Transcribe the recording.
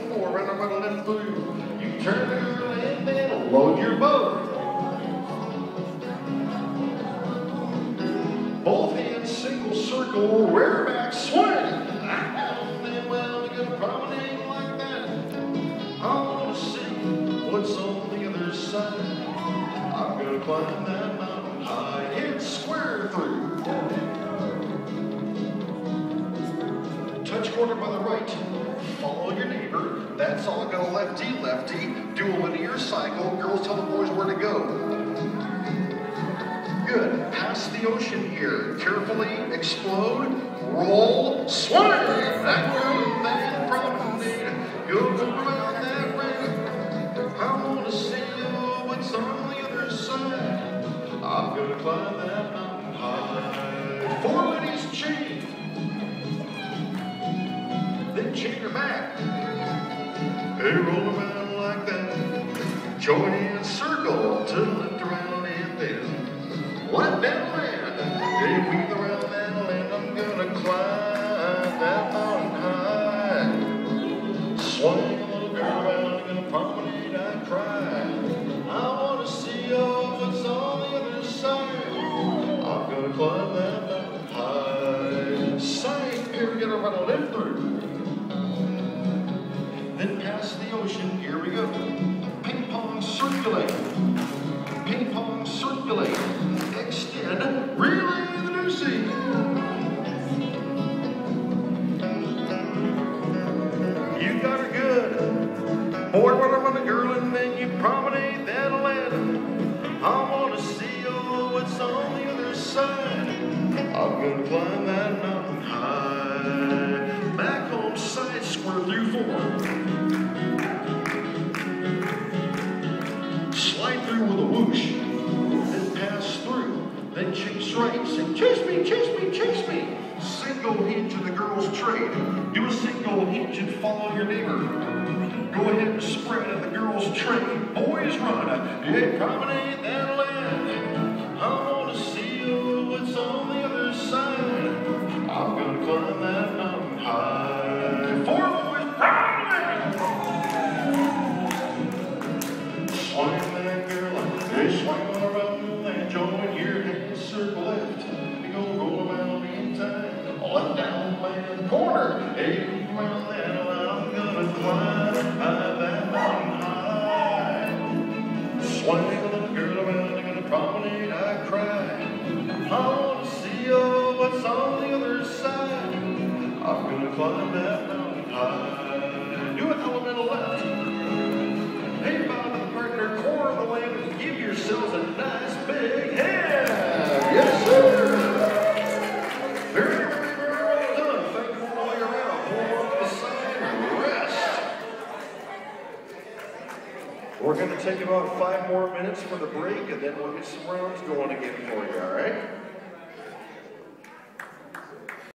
4, right around left through. You turn and then load your boat. Both hands single circle, rear back swing. And then well, we're gonna promenade like that. I wanna see what's on the other side. I'm gonna climb that mountain high and square through. Touch corner by the right, follow your neighbor. That's all. Go lefty, lefty. Do a linear cycle. Girls tell the boys where to go. Good. Pass the ocean here. Carefully explode. Roll. Swing. Backward, then promenade. Go around that ring. I want to see what's on the other side. I'm going to climb that mountain high. 4 ladies chain. Then chain her back. Hey, roll around like that. Join in circle to lift around and then let that land. Hey, weave around that land. I'm gonna climb that mountain high. Swing a little girl around, gonna promenade, I cry. I wanna see what's on the other side. I'm gonna climb that mountain high. Side here, we're gonna run a lift through. Then pass the ocean, here we go. Ping pong circulate. Ping pong circulate. Extend, relay the Lucy. You got her good. Boy, run a girl and then you promenade that land. I want to see what's on the other side. I'm going to climb that mountain high. Back home side square through 4. Slide through with a whoosh, then pass through, then chase right, say, chase me, chase me, chase me. Single hinge in the girl's trade. Do a single hinge and follow your neighbor. Go ahead and spread in the girl's trade. Boys run, yeah, promenade that land. I want to see what's on the other side. I'm going to climb that mountain high. 4 boys, promenade. Swing that girl, they swing around and join your hands, circle left. You gonna go around in time, left down, land corner. Hey, around that, I'm gonna climb that mountain high. Swing a little girl around, I'm gonna promenade, I cry. I wanna see what's on the other side. I'm gonna climb that mountain high. Do an elemental left. Hey, bow to the partner, corner of the land, and give yourselves a nice big hand. Yes, sir. Very, very, very well done. Thank you all the way around. Pull on to the side and rest. We're going to take about 5 more minutes for the break, and then we'll get some rounds going again for you, all right?